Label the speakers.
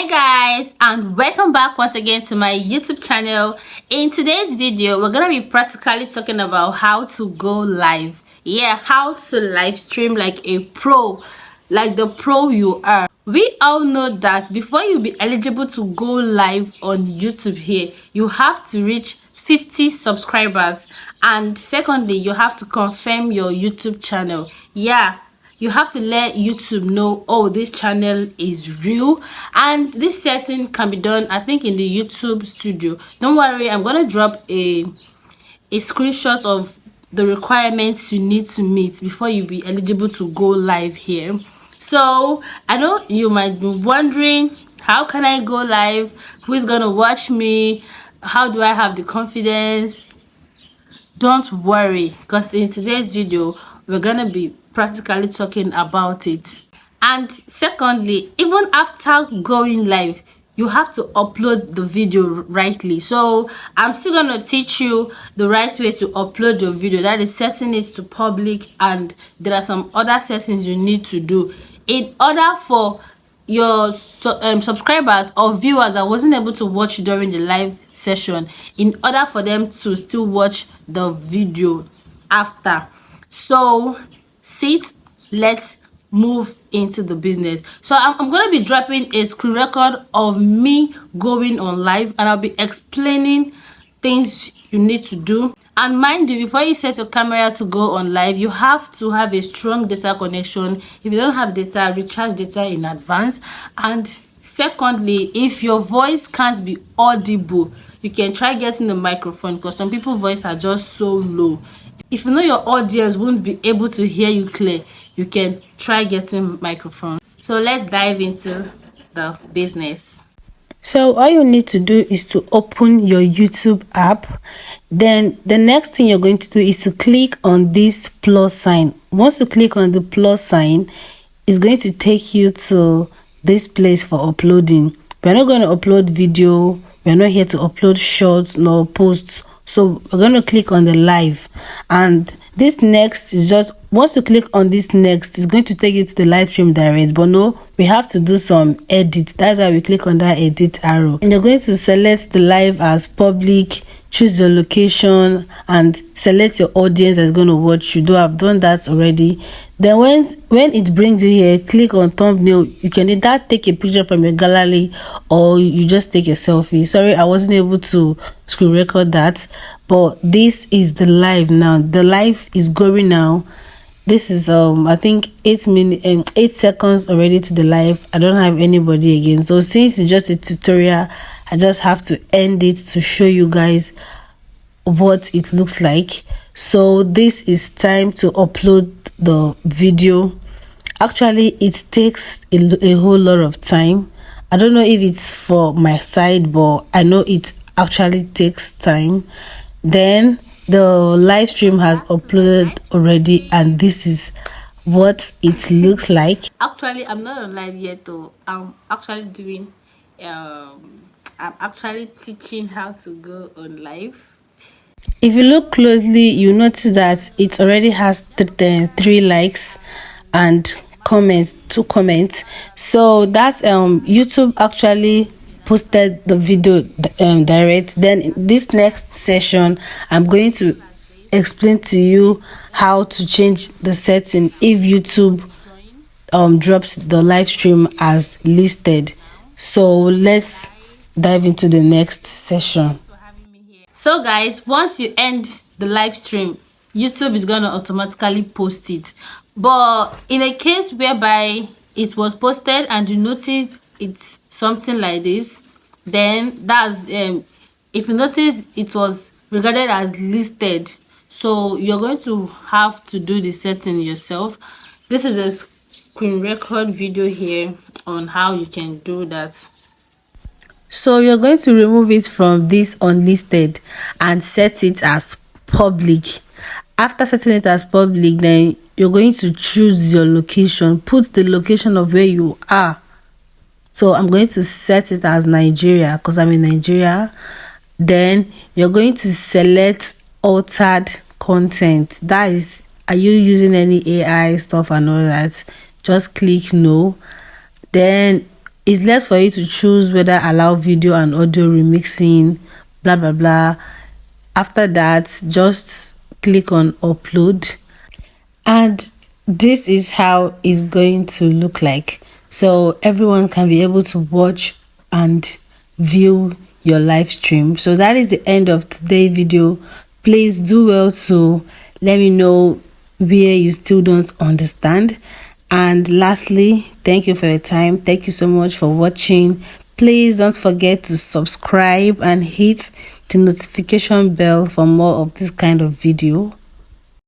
Speaker 1: Hi guys, and welcome back once again to my YouTube channel. In today's video we're gonna be practically talking about how to go live. How to live stream like a pro, like the pro you are. We all know that before you be eligible to go live on YouTube here, you have to reach 50 subscribers, and secondly you have to confirm your YouTube channel. You have to let YouTube know, oh, this channel is real, and this setting can be done, I think, in the YouTube studio. Don't worry, I'm gonna drop a screenshot of the requirements you need to meet before you be eligible to go live here. So I know you might be wondering, how can I go live? Who is gonna watch me? How do I have the confidence? Don't worry, because in today's video we're gonna be practically talking about it. And secondly, even after going live, you have to upload the video rightly. So I'm still gonna teach you the right way to upload your video, that is setting it to public, and there are some other settings you need to do in order for your subscribers or viewers that wasn't able to watch during the live session, in order for them to still watch the video after. So let's move into the business. So I'm going to be dropping a screen record of me going on live, and I'll be explaining things you need to do. And mind you, before you set your camera to go on live, you have to have a strong data connection. If you don't have data, recharge data in advance. And secondly, if your voice can't be audible, you can try getting the microphone, because some people's voice are just so low. If you know your audience won't be able to hear you clear, you can try getting microphone. So let's dive into the business. So all you need to do is to open your YouTube app. Then the next thing you're going to do is to click on this plus sign. Once you click on the plus sign, it's going to take you to this place for uploading. We're not going to upload video. We're not here to upload shorts nor posts. So we're going to click on the live, and this next is just, once you click on this next, it's going to take you to the live stream direct. But no, we have to do some edit. That's why we click on that edit arrow, and you're going to select the live as public, choose your location, and select your audience that's going to watch you. Though I've done that already. Then when it brings you here, click on thumbnail. You can either take a picture from your gallery or you just take a selfie. Sorry, I wasn't able to screen record that, but this is the live now. The live is going now. This is I think 8 seconds already to the live. I don't have anybody again. So since it's just a tutorial, I just have to end it to show you guys what it looks like. So this is time to upload the video. Actually, it takes a whole lot of time. I don't know if it's for my side, but I know it actually takes time. Then the live stream has uploaded already, and this is what it looks like. Actually, I'm not on live yet though. I'm actually doing I'm actually teaching how to go on live. If you look closely, you notice that it already has 3 likes and two comments. So that's YouTube actually posted the video direct. Then in this next session, I'm going to explain to you how to change the setting if YouTube drops the live stream as listed. So let's dive into the next session. So guys, once you end the live stream, YouTube is going to automatically post it. But in a case whereby it was posted and you notice it's something like this, then that's if you notice it was regarded as listed, so you're going to have to do the setting yourself. This is a screen record video here on how you can do that. So you're going to remove it from this unlisted and set it as public. After setting it as public, then you're going to choose your location. Put the location of where you are. So I'm going to set it as Nigeria because I'm in Nigeria. Then you're going to select altered content. That is, are you using any AI stuff and all that? Just click no. Then it's left for you to choose whether allow video and audio remixing, blah blah blah. After that, just click on upload, and this is how it's going to look like. So everyone can be able to watch and view your live stream. So that is the end of today's video. Please do well to let me know where you still don't understand. And lastly, thank you for your time. Thank you so much for watching. Please don't forget to subscribe and hit the notification bell for more of this kind of video.